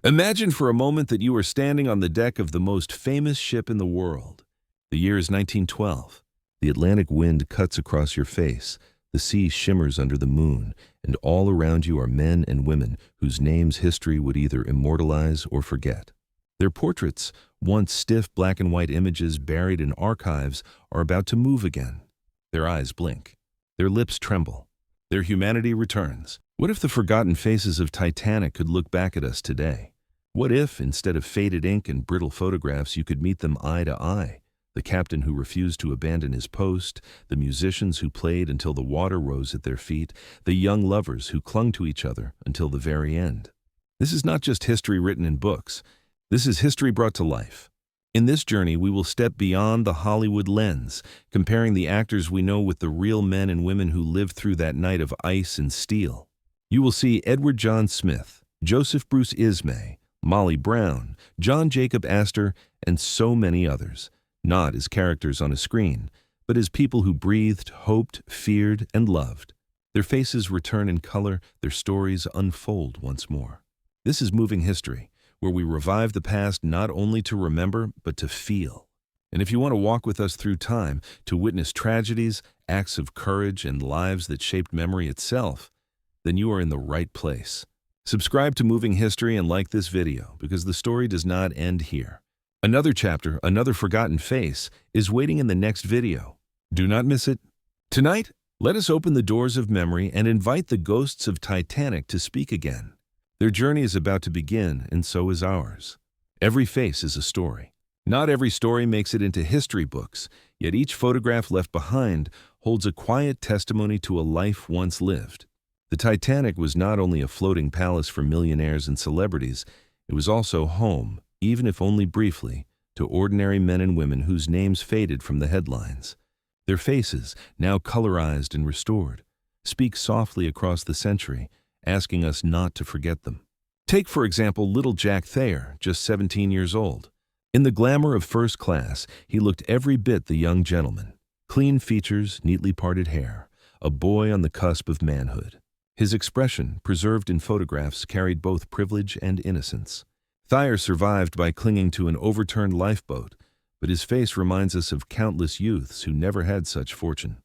Imagine for a moment that you are standing on the deck of the most famous ship in the world. The year is 1912. The Atlantic wind cuts across your face, the sea shimmers under the moon, and all around you are men and women whose names history would either immortalize or forget. Their portraits, once stiff black and white images buried in archives, are about to move again. Their eyes blink. Their lips tremble. Their humanity returns. What if the forgotten faces of Titanic could look back at us today? What if, instead of faded ink and brittle photographs, you could meet them eye to eye? The captain who refused to abandon his post, the musicians who played until the water rose at their feet, the young lovers who clung to each other until the very end. This is not just history written in books. This is history brought to life. In this journey, we will step beyond the Hollywood lens, comparing the actors we know with the real men and women who lived through that night of ice and steel. You will see Edward John Smith, Joseph Bruce Ismay, Molly Brown, John Jacob Astor, and so many others, not as characters on a screen, but as people who breathed, hoped, feared, and loved. Their faces return in color, their stories unfold once more. This is Moving History, where we revive the past not only to remember, but to feel. And if you want to walk with us through time, to witness tragedies, acts of courage, and lives that shaped memory itself, then you are in the right place. Subscribe to Moving History and like this video, because the story does not end here. Another chapter, another forgotten face, is waiting in the next video. Do not miss it. Tonight, let us open the doors of memory and invite the ghosts of Titanic to speak again. Their journey is about to begin, and so is ours. Every face is a story. Not every story makes it into history books, yet each photograph left behind holds a quiet testimony to a life once lived. The Titanic was not only a floating palace for millionaires and celebrities, it was also home, even if only briefly, to ordinary men and women whose names faded from the headlines. Their faces, now colorized and restored, speak softly across the century, asking us not to forget them. Take, for example, little Jack Thayer, just 17 years old. In the glamour of first class, he looked every bit the young gentleman. Clean features, neatly parted hair, a boy on the cusp of manhood. His expression, preserved in photographs, carried both privilege and innocence. Thayer survived by clinging to an overturned lifeboat, but his face reminds us of countless youths who never had such fortune.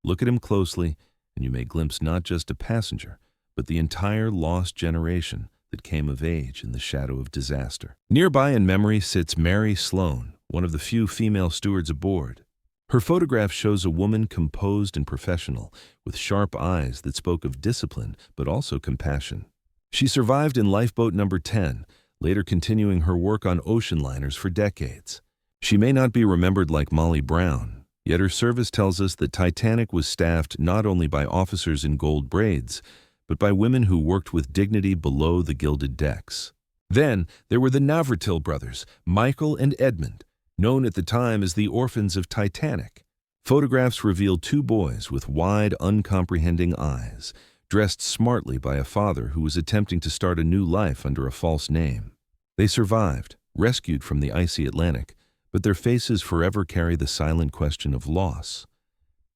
Look at him closely, and you may glimpse not just a passenger, but the entire lost generation that came of age in the shadow of disaster. Nearby in memory sits Mary Sloan, one of the few female stewards aboard. Her photograph shows a woman composed and professional, with sharp eyes that spoke of discipline but also compassion. She survived in lifeboat number 10, later continuing her work on ocean liners for decades. She may not be remembered like Molly Brown, yet her service tells us that Titanic was staffed not only by officers in gold braids, but by women who worked with dignity below the gilded decks. Then there were the Navratil brothers, Michael and Edmund, known at the time as the orphans of Titanic. Photographs reveal two boys with wide, uncomprehending eyes, dressed smartly by a father who was attempting to start a new life under a false name. They survived, rescued from the icy Atlantic, but their faces forever carry the silent question of loss.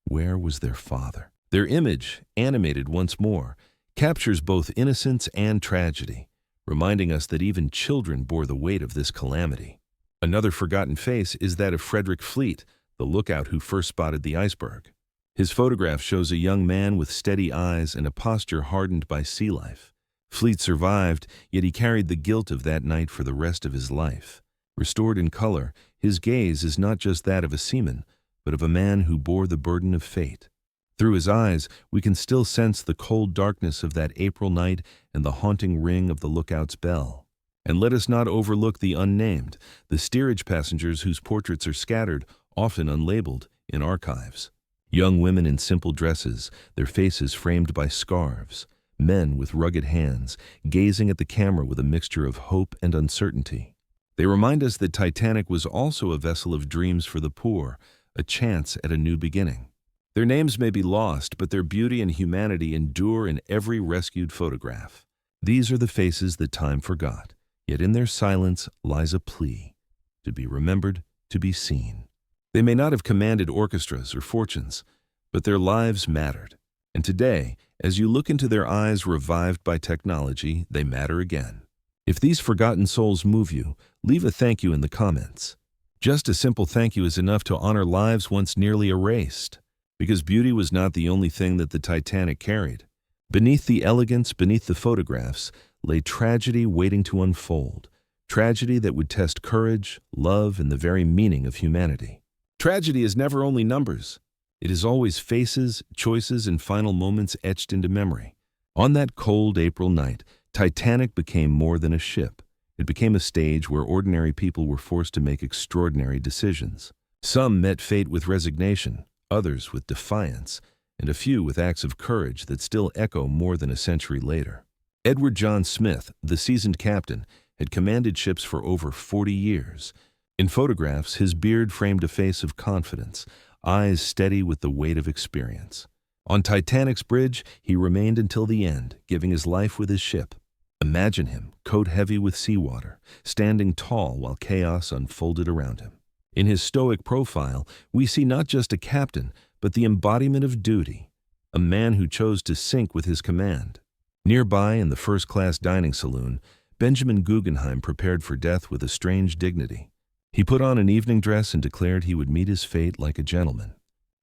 Where was their father? Their image, animated once more, captures both innocence and tragedy, reminding us that even children bore the weight of this calamity. Another forgotten face is that of Frederick Fleet, the lookout who first spotted the iceberg. His photograph shows a young man with steady eyes and a posture hardened by sea life. Fleet survived, yet he carried the guilt of that night for the rest of his life. Restored in color, his gaze is not just that of a seaman, but of a man who bore the burden of fate. Through his eyes, we can still sense the cold darkness of that April night and the haunting ring of the lookout's bell. And let us not overlook the unnamed, the steerage passengers whose portraits are scattered, often unlabeled, in archives. Young women in simple dresses, their faces framed by scarves. Men with rugged hands, gazing at the camera with a mixture of hope and uncertainty. They remind us that Titanic was also a vessel of dreams for the poor, a chance at a new beginning. Their names may be lost, but their beauty and humanity endure in every rescued photograph. These are the faces that time forgot, yet in their silence lies a plea, to be remembered, to be seen. They may not have commanded orchestras or fortunes, but their lives mattered. And today, as you look into their eyes revived by technology, they matter again. If these forgotten souls move you, leave a thank you in the comments. Just a simple thank you is enough to honor lives once nearly erased, because beauty was not the only thing that the Titanic carried. Beneath the elegance, beneath the photographs, lay tragedy waiting to unfold, tragedy that would test courage, love, and the very meaning of humanity. Tragedy is never only numbers. It is always faces, choices, and final moments etched into memory. On that cold April night, Titanic became more than a ship. It became a stage where ordinary people were forced to make extraordinary decisions. Some met fate with resignation, others with defiance, and a few with acts of courage that still echo more than a century later. Edward John Smith, the seasoned captain, had commanded ships for over 40 years. In photographs, his beard framed a face of confidence, eyes steady with the weight of experience. On Titanic's bridge, he remained until the end, giving his life with his ship. Imagine him, coat heavy with seawater, standing tall while chaos unfolded around him. In his stoic profile, we see not just a captain, but the embodiment of duty, a man who chose to sink with his command. Nearby, in the first-class dining saloon, Benjamin Guggenheim prepared for death with a strange dignity. He put on an evening dress and declared he would meet his fate like a gentleman.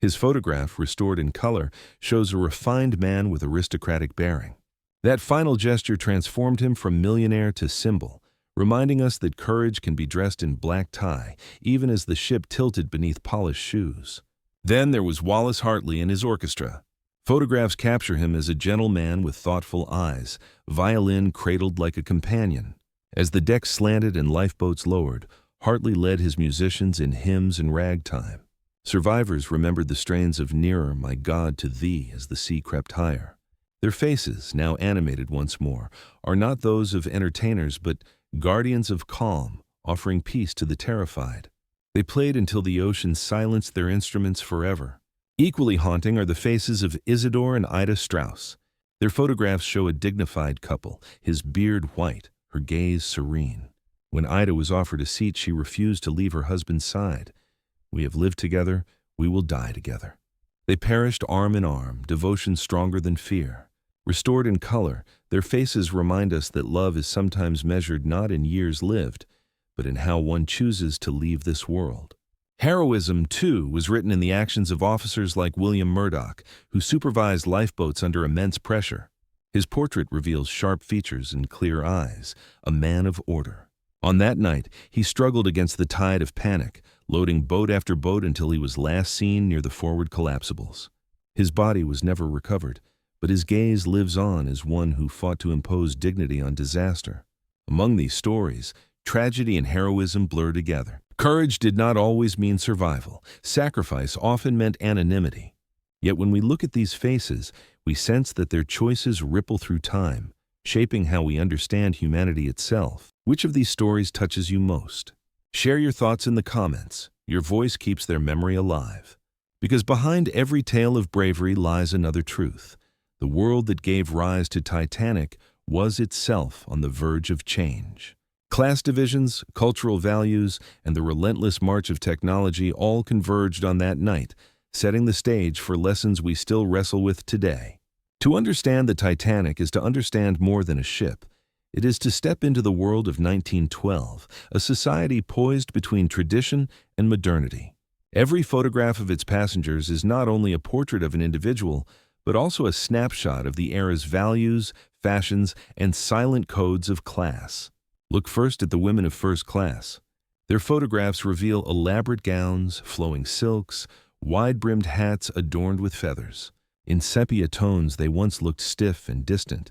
His photograph, restored in color, shows a refined man with aristocratic bearing. That final gesture transformed him from millionaire to symbol, reminding us that courage can be dressed in black tie, even as the ship tilted beneath polished shoes. Then there was Wallace Hartley and his orchestra. Photographs capture him as a gentle man with thoughtful eyes, violin cradled like a companion. As the decks slanted and lifeboats lowered, Hartley led his musicians in hymns and ragtime. Survivors remembered the strains of "Nearer, My God, to Thee" as the sea crept higher. Their faces, now animated once more, are not those of entertainers but guardians of calm, offering peace to the terrified. They played until the ocean silenced their instruments forever. Equally haunting are the faces of Isidore and Ida Strauss. Their photographs show a dignified couple, his beard white, her gaze serene. When Ida was offered a seat, she refused to leave her husband's side. "We have lived together, we will die together." They perished arm in arm, devotion stronger than fear. Restored in color, their faces remind us that love is sometimes measured not in years lived, but in how one chooses to leave this world. Heroism, too, was written in the actions of officers like William Murdoch, who supervised lifeboats under immense pressure. His portrait reveals sharp features and clear eyes, a man of order. On that night, he struggled against the tide of panic, loading boat after boat until he was last seen near the forward collapsibles. His body was never recovered, but his gaze lives on as one who fought to impose dignity on disaster. Among these stories, tragedy and heroism blur together. Courage did not always mean survival. Sacrifice often meant anonymity. Yet when we look at these faces, we sense that their choices ripple through time, shaping how we understand humanity itself. Which of these stories touches you most? Share your thoughts in the comments. Your voice keeps their memory alive. Because behind every tale of bravery lies another truth. The world that gave rise to Titanic was itself on the verge of change. Class divisions, cultural values, and the relentless march of technology all converged on that night, setting the stage for lessons we still wrestle with today. To understand the Titanic is to understand more than a ship. It is to step into the world of 1912, a society poised between tradition and modernity. Every photograph of its passengers is not only a portrait of an individual, but also a snapshot of the era's values, fashions, and silent codes of class. Look first at the women of first class. Their photographs reveal elaborate gowns, flowing silks, wide-brimmed hats adorned with feathers. In sepia tones, they once looked stiff and distant,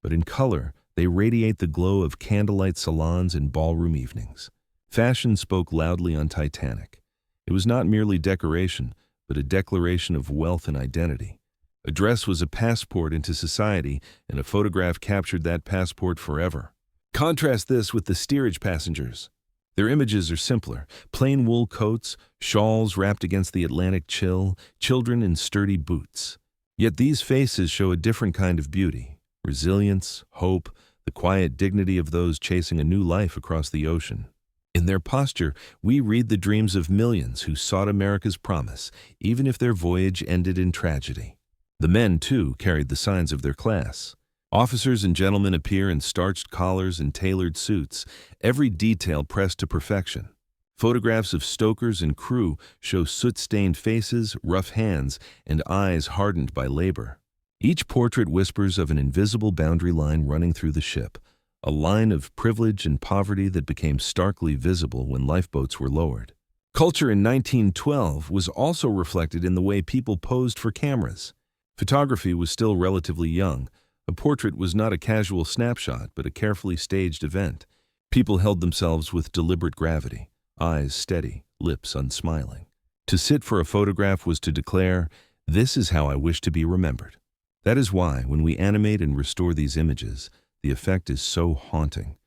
but in color, they radiate the glow of candlelight salons and ballroom evenings. Fashion spoke loudly on Titanic. It was not merely decoration, but a declaration of wealth and identity. A dress was a passport into society, and a photograph captured that passport forever. Contrast this with the steerage passengers. Their images are simpler: plain wool coats, shawls wrapped against the Atlantic chill, children in sturdy boots. Yet these faces show a different kind of beauty: resilience, hope, the quiet dignity of those chasing a new life across the ocean. In their posture, we read the dreams of millions who sought America's promise, even if their voyage ended in tragedy. The men, too, carried the signs of their class. Officers and gentlemen appear in starched collars and tailored suits, every detail pressed to perfection. Photographs of stokers and crew show soot-stained faces, rough hands, and eyes hardened by labor. Each portrait whispers of an invisible boundary line running through the ship, a line of privilege and poverty that became starkly visible when lifeboats were lowered. Culture in 1912 was also reflected in the way people posed for cameras. Photography was still relatively young. A portrait was not a casual snapshot, but a carefully staged event. People held themselves with deliberate gravity, eyes steady, lips unsmiling. To sit for a photograph was to declare, "This is how I wish to be remembered." That is why, when we animate and restore these images, the effect is so haunting.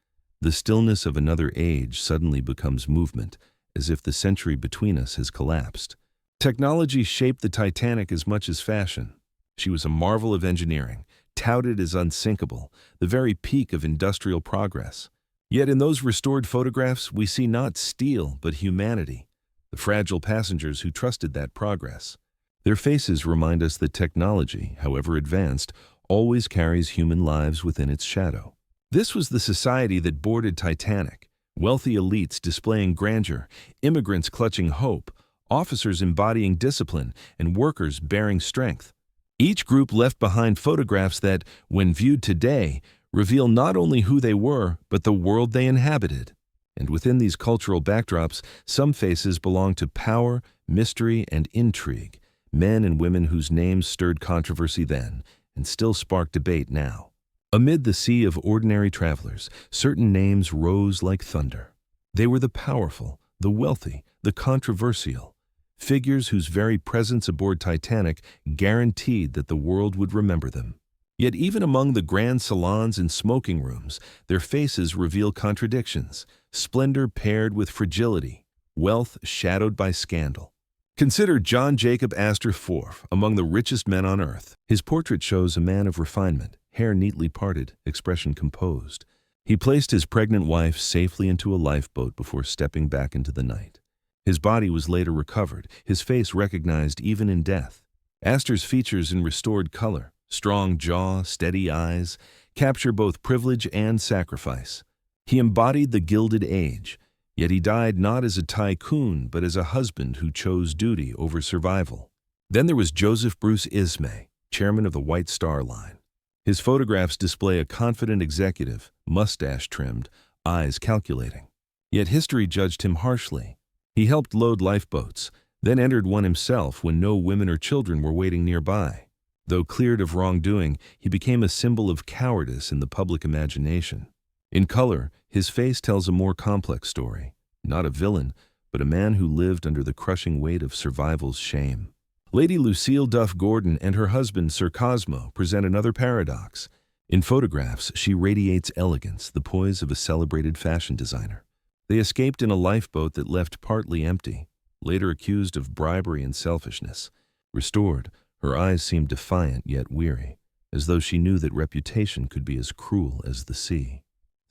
The stillness of another age suddenly becomes movement, as if the century between us has collapsed. Technology shaped the Titanic as much as fashion. She was a marvel of engineering, touted as unsinkable, the very peak of industrial progress. Yet in those restored photographs, we see not steel, but humanity, the fragile passengers who trusted that progress. Their faces remind us that technology, however advanced, always carries human lives within its shadow. This was the society that boarded Titanic, wealthy elites displaying grandeur, immigrants clutching hope, officers embodying discipline, and workers bearing strength. Each group left behind photographs that, when viewed today, reveal not only who they were, but the world they inhabited. And within these cultural backdrops, some faces belong to power, mystery, and intrigue, men and women whose names stirred controversy then, and still spark debate now. Amid the sea of ordinary travelers, certain names rose like thunder. They were the powerful, the wealthy, the controversial, figures whose very presence aboard Titanic guaranteed that the world would remember them. Yet even among the grand salons and smoking rooms, their faces reveal contradictions, splendor paired with fragility, wealth shadowed by scandal. Consider John Jacob Astor IV, among the richest men on earth. His portrait shows a man of refinement, hair neatly parted, expression composed. He placed his pregnant wife safely into a lifeboat before stepping back into the night. His body was later recovered, his face recognized even in death. Astor's features in restored color, strong jaw, steady eyes, capture both privilege and sacrifice. He embodied the Gilded Age, yet he died not as a tycoon, but as a husband who chose duty over survival. Then there was Joseph Bruce Ismay, chairman of the White Star Line. His photographs display a confident executive, mustache-trimmed, eyes calculating. Yet history judged him harshly. He helped load lifeboats, then entered one himself when no women or children were waiting nearby. Though cleared of wrongdoing, he became a symbol of cowardice in the public imagination. In color, his face tells a more complex story. Not a villain, but a man who lived under the crushing weight of survival's shame. Lady Lucille Duff Gordon and her husband Sir Cosmo present another paradox. In photographs, she radiates elegance, the poise of a celebrated fashion designer. They escaped in a lifeboat that left partly empty, later accused of bribery and selfishness. Restored, her eyes seemed defiant yet weary, as though she knew that reputation could be as cruel as the sea.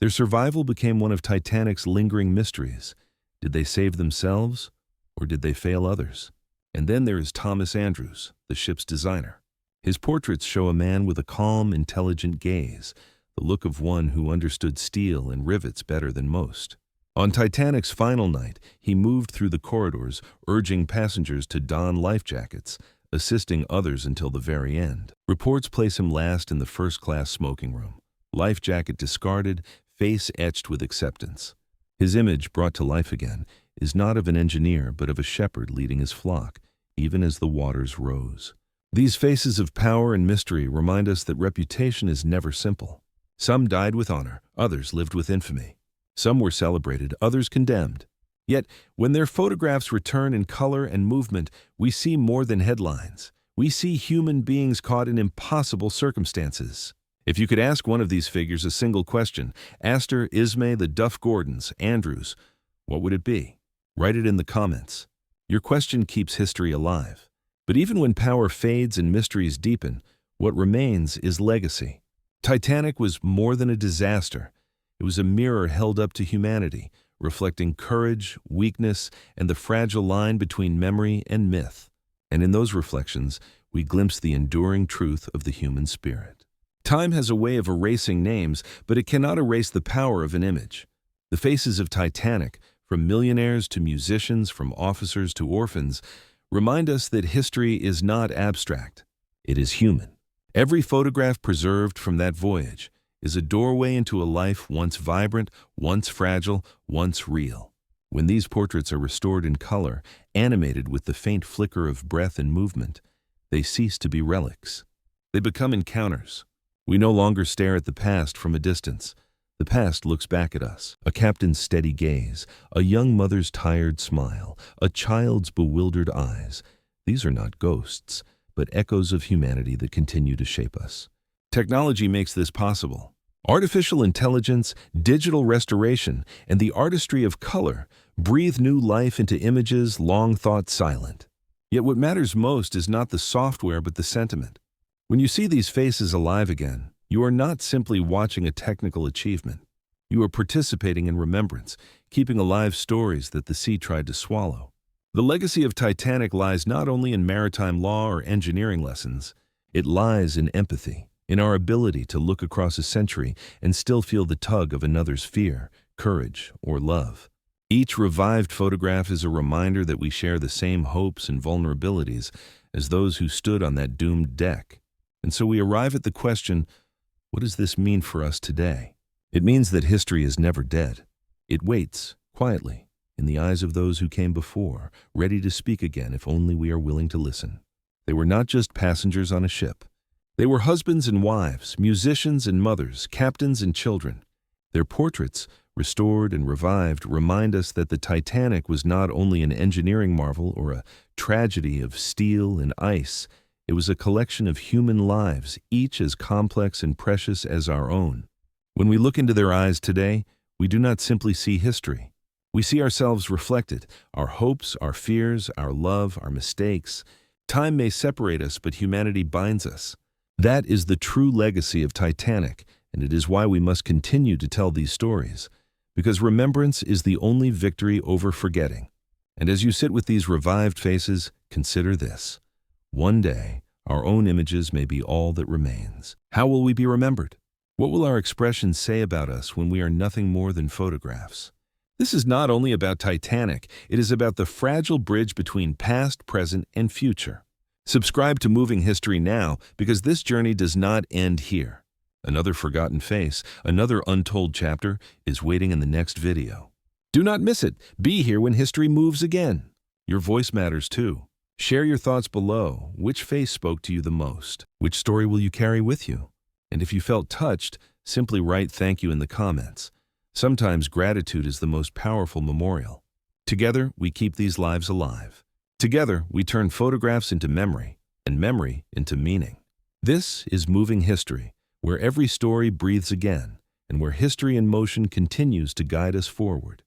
Their survival became one of Titanic's lingering mysteries. Did they save themselves, or did they fail others? And then there is Thomas Andrews, the ship's designer. His portraits show a man with a calm, intelligent gaze, the look of one who understood steel and rivets better than most. On Titanic's final night, he moved through the corridors, urging passengers to don life jackets, assisting others until the very end. Reports place him last in the first-class smoking room, life jacket discarded, face etched with acceptance. His image, brought to life again, is not of an engineer but of a shepherd leading his flock, even as the waters rose. These faces of power and mystery remind us that reputation is never simple. Some died with honor, others lived with infamy. Some were celebrated, others condemned. Yet, when their photographs return in color and movement, we see more than headlines. We see human beings caught in impossible circumstances. If you could ask one of these figures a single question, Astor, Ismay, the Duff Gordons, Andrews, what would it be? Write it in the comments. Your question keeps history alive. But even when power fades and mysteries deepen, what remains is legacy. Titanic was more than a disaster. It was a mirror held up to humanity, reflecting courage, weakness, and the fragile line between memory and myth. And in those reflections, we glimpse the enduring truth of the human spirit. Time has a way of erasing names, but it cannot erase the power of an image. The faces of Titanic, from millionaires to musicians, from officers to orphans, remind us that history is not abstract. It is human. Every photograph preserved from that voyage is a doorway into a life once vibrant, once fragile, once real. When these portraits are restored in color, animated with the faint flicker of breath and movement, they cease to be relics. They become encounters. We no longer stare at the past from a distance. The past looks back at us, a captain's steady gaze, a young mother's tired smile, a child's bewildered eyes. These are not ghosts, but echoes of humanity that continue to shape us. Technology makes this possible. Artificial intelligence, digital restoration, and the artistry of color breathe new life into images long thought silent. Yet what matters most is not the software but the sentiment. When you see these faces alive again, you are not simply watching a technical achievement. You are participating in remembrance, keeping alive stories that the sea tried to swallow. The legacy of Titanic lies not only in maritime law or engineering lessons, it lies in empathy, in our ability to look across a century and still feel the tug of another's fear, courage, or love. Each revived photograph is a reminder that we share the same hopes and vulnerabilities as those who stood on that doomed deck. And so we arrive at the question, what does this mean for us today? It means that history is never dead. It waits, quietly, in the eyes of those who came before, ready to speak again if only we are willing to listen. They were not just passengers on a ship. They were husbands and wives, musicians and mothers, captains and children. Their portraits, restored and revived, remind us that the Titanic was not only an engineering marvel or a tragedy of steel and ice. It was a collection of human lives, each as complex and precious as our own. When we look into their eyes today, we do not simply see history. We see ourselves reflected, our hopes, our fears, our love, our mistakes. Time may separate us, but humanity binds us. That is the true legacy of Titanic, and it is why we must continue to tell these stories, because remembrance is the only victory over forgetting. And as you sit with these revived faces, consider this. One day, our own images may be all that remains. How will we be remembered? What will our expressions say about us when we are nothing more than photographs? This is not only about Titanic, it is about the fragile bridge between past, present, and future. Subscribe to Moving History now, because this journey does not end here. Another forgotten face, another untold chapter, is waiting in the next video. Do not miss it. Be here when history moves again. Your voice matters too. Share your thoughts below. Which face spoke to you the most? Which story will you carry with you? And if you felt touched, simply write thank you in the comments. Sometimes gratitude is the most powerful memorial. Together, we keep these lives alive. Together, we turn photographs into memory, and memory into meaning. This is Moving History, where every story breathes again, and where history in motion continues to guide us forward.